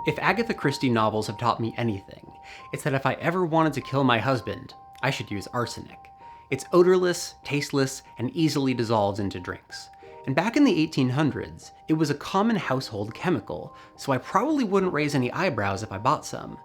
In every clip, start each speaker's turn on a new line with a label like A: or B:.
A: If Agatha Christie novels have taught me anything, it's that if I ever wanted to kill my husband, I should use arsenic. It's odorless, tasteless, and easily dissolves into drinks. And back in the 1800s, it was a common household chemical, so I probably wouldn't raise any eyebrows if I bought some.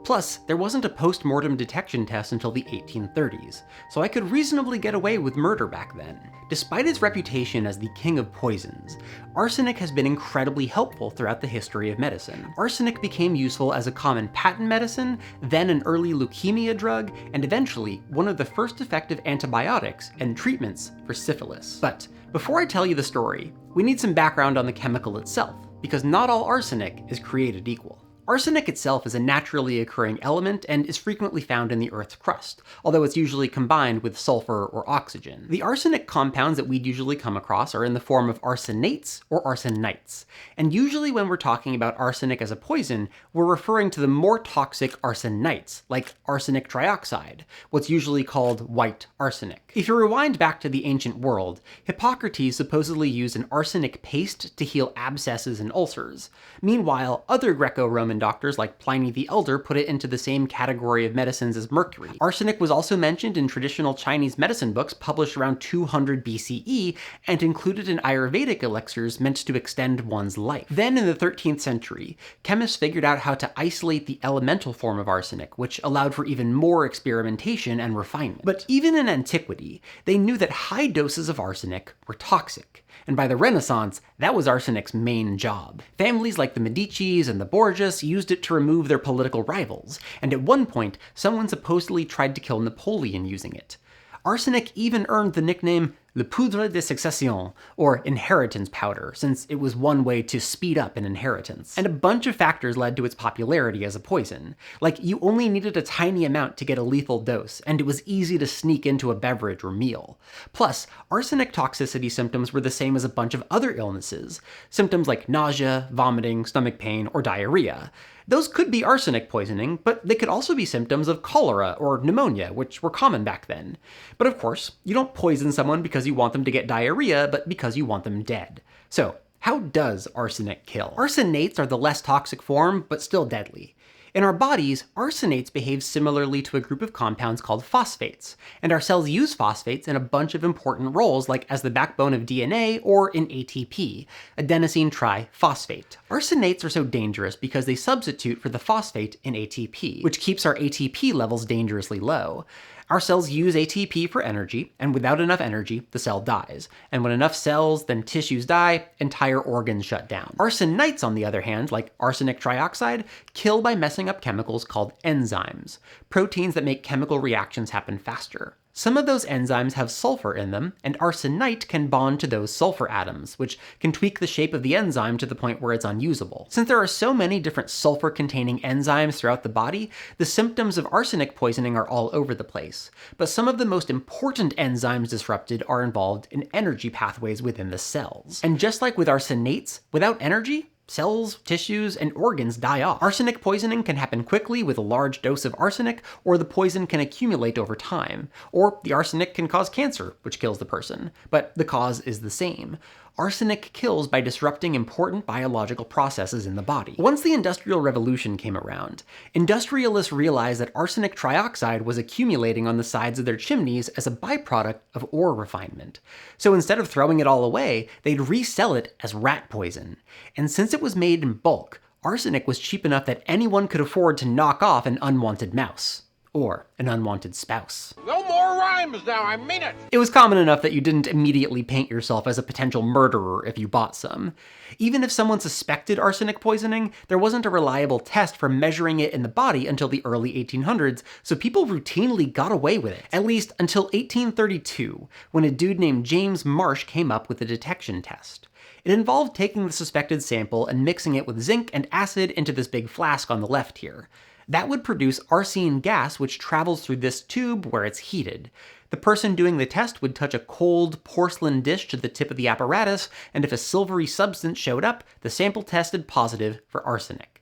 A: Plus, there wasn't a post-mortem detection test until the 1830s, so I could reasonably get away with murder back then. Despite its reputation as the king of poisons, arsenic has been incredibly helpful throughout the history of medicine. Arsenic became useful as a common patent medicine, then an early leukemia drug, and eventually one of the first effective antibiotics and treatments for syphilis. But before I tell you the story, we need some background on the chemical itself, because not all arsenic is created equal. Arsenic itself is a naturally occurring element and is frequently found in the Earth's crust, although it's usually combined with sulfur or oxygen. The arsenic compounds that we'd usually come across are in the form of arsenates or arsenites, and usually when we're talking about arsenic as a poison, we're referring to the more toxic arsenites, like arsenic trioxide, what's usually called white arsenic. If you rewind back to the ancient world, Hippocrates supposedly used an arsenic paste to heal abscesses and ulcers. Meanwhile, other Greco-Roman doctors like Pliny the Elder put it into the same category of medicines as mercury. Arsenic was also mentioned in traditional Chinese medicine books published around 200 BCE and included in Ayurvedic elixirs meant to extend one's life. Then in the 13th century, chemists figured out how to isolate the elemental form of arsenic, which allowed for even more experimentation and refinement. But even in antiquity, they knew that high doses of arsenic were toxic. And by the Renaissance, that was arsenic's main job. Families like the Medicis and the Borgias used it to remove their political rivals, and at one point, someone supposedly tried to kill Napoleon using it. Arsenic even earned the nickname Le Poudre de Succession, or inheritance powder, since it was one way to speed up an inheritance. And a bunch of factors led to its popularity as a poison. Like, you only needed a tiny amount to get a lethal dose, and it was easy to sneak into a beverage or meal. Plus, arsenic toxicity symptoms were the same as a bunch of other illnesses. Symptoms like nausea, vomiting, stomach pain, or diarrhea. Those could be arsenic poisoning, but they could also be symptoms of cholera or pneumonia, which were common back then. But of course, you don't poison someone because you want them to get diarrhea, but because you want them dead. So, how does arsenic kill? Arsenates are the less toxic form, but still deadly. In our bodies, arsenates behave similarly to a group of compounds called phosphates, and our cells use phosphates in a bunch of important roles, like as the backbone of DNA or in ATP, adenosine triphosphate. Arsenates are so dangerous because they substitute for the phosphate in ATP, which keeps our ATP levels dangerously low. Our cells use ATP for energy, and without enough energy, the cell dies. And when enough cells, then tissues die, entire organs shut down. Arsenites, on the other hand, like arsenic trioxide, kill by messing up chemicals called enzymes, proteins that make chemical reactions happen faster. Some of those enzymes have sulfur in them, and arsenite can bond to those sulfur atoms, which can tweak the shape of the enzyme to the point where it's unusable. Since there are so many different sulfur-containing enzymes throughout the body, the symptoms of arsenic poisoning are all over the place. But some of the most important enzymes disrupted are involved in energy pathways within the cells. And just like with arsenates, without energy, cells, tissues, and organs die off. Arsenic poisoning can happen quickly with a large dose of arsenic, or the poison can accumulate over time. Or the arsenic can cause cancer, which kills the person. But the cause is the same. Arsenic kills by disrupting important biological processes in the body. Once the Industrial Revolution came around, industrialists realized that arsenic trioxide was accumulating on the sides of their chimneys as a byproduct of ore refinement. So instead of throwing it all away, they'd resell it as rat poison. And since it was made in bulk, arsenic was cheap enough that anyone could afford to knock off an unwanted mouse. Or an unwanted spouse.
B: No more rhymes now, I mean it!
A: It was common enough that you didn't immediately paint yourself as a potential murderer if you bought some. Even if someone suspected arsenic poisoning, there wasn't a reliable test for measuring it in the body until the early 1800s, so people routinely got away with it. At least until 1832, when a dude named James Marsh came up with a detection test. It involved taking the suspected sample and mixing it with zinc and acid into this big flask on the left here. That would produce arsine gas, which travels through this tube where it's heated. The person doing the test would touch a cold porcelain dish to the tip of the apparatus, and if a silvery substance showed up, the sample tested positive for arsenic.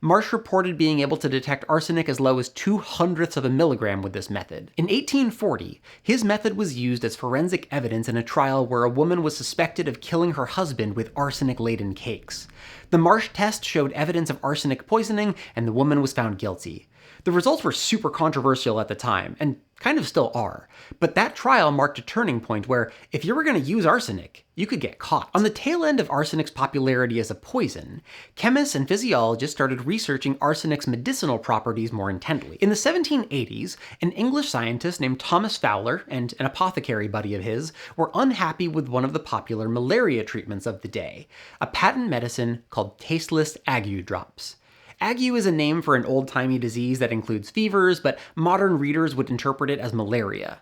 A: Marsh reported being able to detect arsenic as low as 0.02 of a milligram with this method. In 1840, his method was used as forensic evidence in a trial where a woman was suspected of killing her husband with arsenic-laden cakes. The Marsh test showed evidence of arsenic poisoning, and the woman was found guilty. The results were super controversial at the time, and kind of still are, but that trial marked a turning point where, if you were going to use arsenic, you could get caught. On the tail end of arsenic's popularity as a poison, chemists and physiologists started researching arsenic's medicinal properties more intently. In the 1780s, an English scientist named Thomas Fowler and an apothecary buddy of his were unhappy with one of the popular malaria treatments of the day, a patent medicine called tasteless ague drops. Ague is a name for an old-timey disease that includes fevers, but modern readers would interpret it as malaria.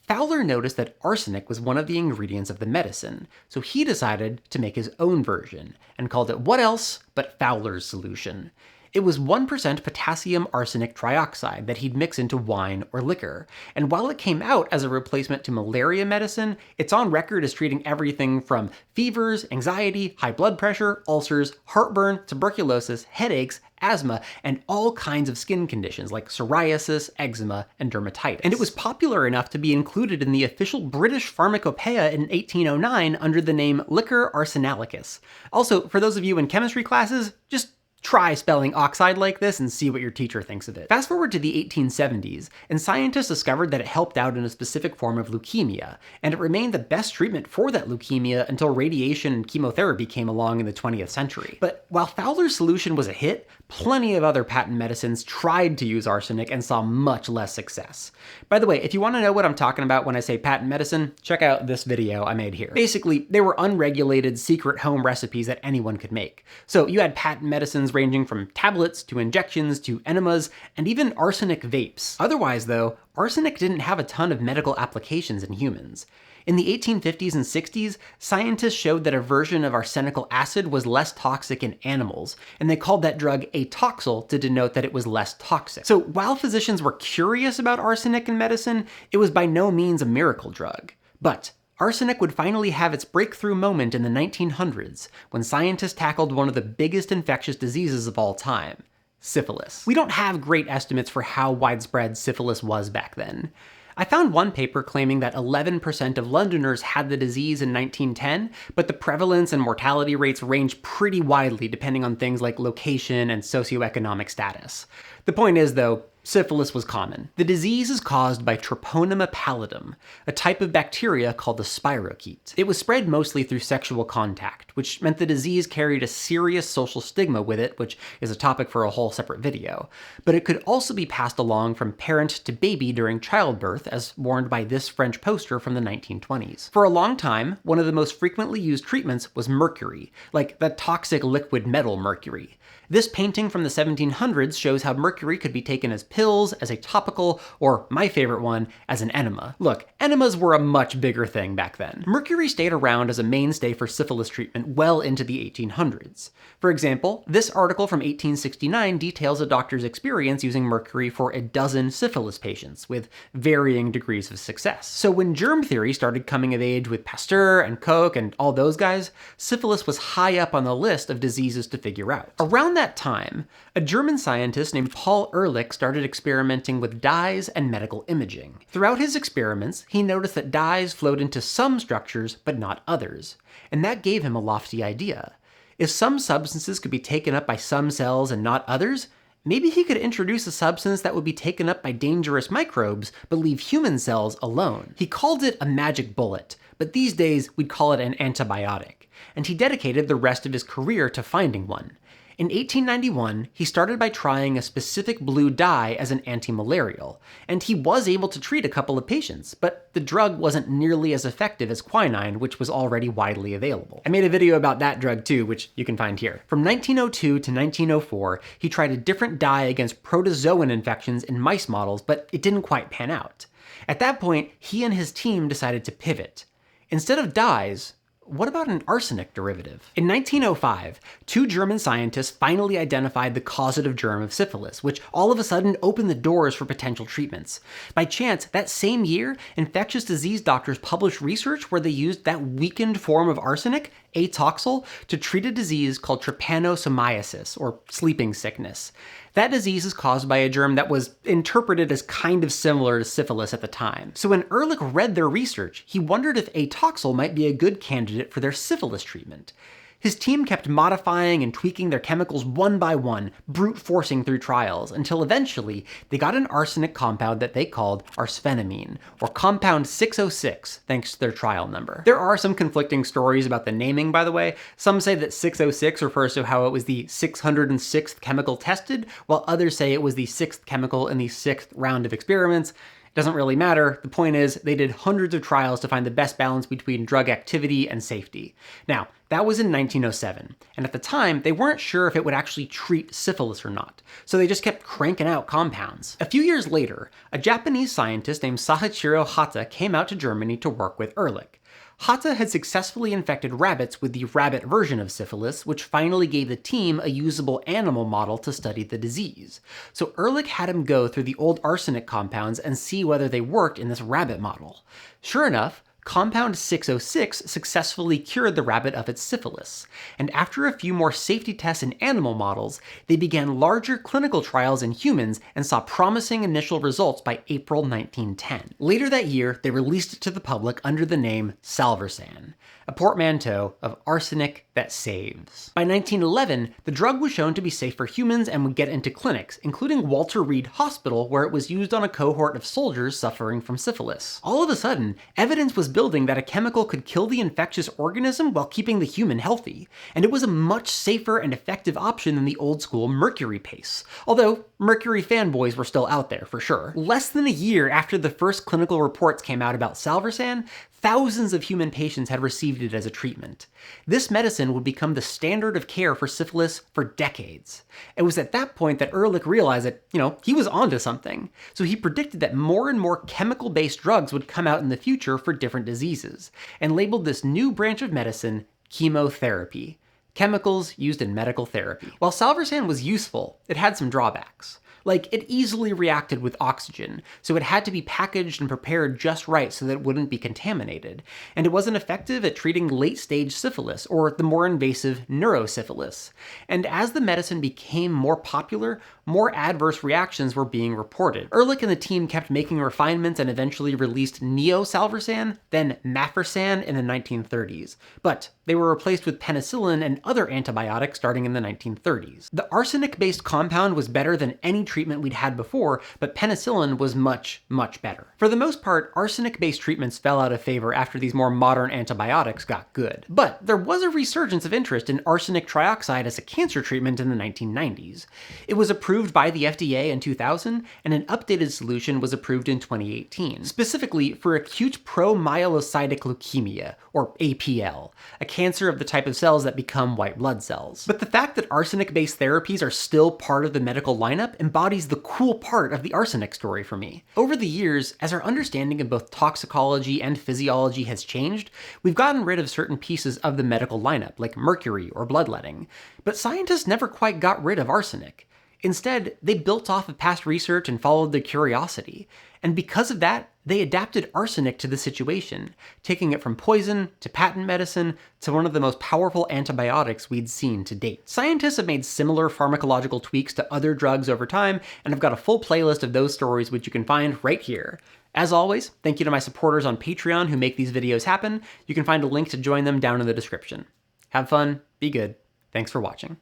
A: Fowler noticed that arsenic was one of the ingredients of the medicine, so he decided to make his own version, and called it what else but Fowler's solution. It was 1% potassium arsenic trioxide that he'd mix into wine or liquor, and while it came out as a replacement to malaria medicine, it's on record as treating everything from fevers, anxiety, high blood pressure, ulcers, heartburn, tuberculosis, headaches, asthma, and all kinds of skin conditions like psoriasis, eczema, and dermatitis. And it was popular enough to be included in the official British pharmacopoeia in 1809 under the name Liquor Arsenalicus. Also, for those of you in chemistry classes, just try spelling oxide like this and see what your teacher thinks of it. Fast forward to the 1870s, and scientists discovered that it helped out in a specific form of leukemia, and it remained the best treatment for that leukemia until radiation and chemotherapy came along in the 20th century. But while Fowler's solution was a hit, plenty of other patent medicines tried to use arsenic and saw much less success. By the way, if you want to know what I'm talking about when I say patent medicine, check out this video I made here. Basically, they were unregulated, secret home recipes that anyone could make. So you had patent medicines ranging from tablets to injections to enemas and even arsenic vapes. Otherwise though, arsenic didn't have a ton of medical applications in humans. In the 1850s and 60s, scientists showed that a version of arsenical acid was less toxic in animals, and they called that drug atoxyl to denote that it was less toxic. So while physicians were curious about arsenic in medicine, it was by no means a miracle drug. But arsenic would finally have its breakthrough moment in the 1900s, when scientists tackled one of the biggest infectious diseases of all time: syphilis. We don't have great estimates for how widespread syphilis was back then. I found one paper claiming that 11% of Londoners had the disease in 1910, but the prevalence and mortality rates range pretty widely depending on things like location and socioeconomic status. The point is, though, syphilis was common. The disease is caused by Treponema pallidum, a type of bacteria called the spirochete. It was spread mostly through sexual contact, which meant the disease carried a serious social stigma with it, which is a topic for a whole separate video. But it could also be passed along from parent to baby during childbirth, as warned by this French poster from the 1920s. For a long time, one of the most frequently used treatments was mercury, like the toxic liquid metal mercury. This painting from the 1700s shows how mercury could be taken as pills, as a topical, or my favorite one, as an enema. Look, enemas were a much bigger thing back then. Mercury stayed around as a mainstay for syphilis treatment well into the 1800s. For example, this article from 1869 details a doctor's experience using mercury for a dozen syphilis patients, with varying degrees of success. So when germ theory started coming of age with Pasteur and Koch and all those guys, syphilis was high up on the list of diseases to figure out. Around that time, a German scientist named Paul Ehrlich started experimenting with dyes and medical imaging. Throughout his experiments, he noticed that dyes flowed into some structures but not others, and that gave him a lofty idea. If some substances could be taken up by some cells and not others, maybe he could introduce a substance that would be taken up by dangerous microbes but leave human cells alone. He called it a magic bullet, but these days we'd call it an antibiotic, and he dedicated the rest of his career to finding one. In 1891, he started by trying a specific blue dye as an anti-malarial, and he was able to treat a couple of patients, but the drug wasn't nearly as effective as quinine, which was already widely available. I made a video about that drug too, which you can find here. From 1902 to 1904, he tried a different dye against protozoan infections in mice models, but it didn't quite pan out. At that point, he and his team decided to pivot. Instead of dyes, what about an arsenic derivative? In 1905, two German scientists finally identified the causative germ of syphilis, which all of a sudden opened the doors for potential treatments. By chance, that same year, infectious disease doctors published research where they used that weakened form of arsenic, atoxyl, to treat a disease called trypanosomiasis, or sleeping sickness. That disease is caused by a germ that was interpreted as kind of similar to syphilis at the time. So when Ehrlich read their research, he wondered if atoxyl might be a good candidate for their syphilis treatment. His team kept modifying and tweaking their chemicals one by one, brute forcing through trials, until eventually they got an arsenic compound that they called arsphenamine, or compound 606, thanks to their trial number. There are some conflicting stories about the naming, by the way. Some say that 606 refers to how it was the 606th chemical tested, while others say it was the 6th chemical in the 6th round of experiments. Doesn't really matter. The point is, they did hundreds of trials to find the best balance between drug activity and safety. Now, that was in 1907, and at the time, they weren't sure if it would actually treat syphilis or not, so they just kept cranking out compounds. A few years later, a Japanese scientist named Sahachiro Hata came out to Germany to work with Ehrlich. Hata had successfully infected rabbits with the rabbit version of syphilis, which finally gave the team a usable animal model to study the disease. So Ehrlich had him go through the old arsenic compounds and see whether they worked in this rabbit model. Sure enough, compound 606 successfully cured the rabbit of its syphilis, and after a few more safety tests in animal models, they began larger clinical trials in humans and saw promising initial results by April 1910. Later that year, they released it to the public under the name Salvarsan, a portmanteau of arsenic that saves. By 1911, the drug was shown to be safe for humans and would get into clinics, including Walter Reed Hospital, where it was used on a cohort of soldiers suffering from syphilis. All of a sudden, evidence was building that a chemical could kill the infectious organism while keeping the human healthy, and it was a much safer and effective option than the old school mercury paste, although mercury fanboys were still out there for sure. Less than a year after the first clinical reports came out about Salvarsan, thousands of human patients had received it as a treatment. This medicine would become the standard of care for syphilis for decades. It was at that point that Ehrlich realized that, he was onto something. So he predicted that more and more chemical-based drugs would come out in the future for different diseases, and labeled this new branch of medicine chemotherapy. Chemicals used in medical therapy. While Salvarsan was useful, it had some drawbacks. Like, it easily reacted with oxygen, so it had to be packaged and prepared just right so that it wouldn't be contaminated. And it wasn't effective at treating late-stage syphilis, or the more invasive neurosyphilis. And as the medicine became more popular, more adverse reactions were being reported. Ehrlich and the team kept making refinements and eventually released Neo-Salvarsan, then Mafersan in the 1930s. But they were replaced with penicillin and other antibiotics starting in the 1930s. The arsenic-based compound was better than any treatment we'd had before, but penicillin was much, much better. For the most part, arsenic-based treatments fell out of favor after these more modern antibiotics got good. But there was a resurgence of interest in arsenic trioxide as a cancer treatment in the 1990s. It was approved by the FDA in 2000, and an updated solution was approved in 2018, specifically for acute promyelocytic leukemia, or APL, a cancer of the type of cells that become white blood cells. But the fact that arsenic-based therapies are still part of the medical lineup embodies the cool part of the arsenic story for me. Over the years, as our understanding of both toxicology and physiology has changed, we've gotten rid of certain pieces of the medical lineup, like mercury or bloodletting. But scientists never quite got rid of arsenic. Instead, they built off of past research and followed their curiosity. And because of that, they adapted arsenic to the situation, taking it from poison to patent medicine to one of the most powerful antibiotics we'd seen to date. Scientists have made similar pharmacological tweaks to other drugs over time, and I've got a full playlist of those stories which you can find right here. As always, thank you to my supporters on Patreon who make these videos happen. You can find a link to join them down in the description. Have fun, be good, thanks for watching.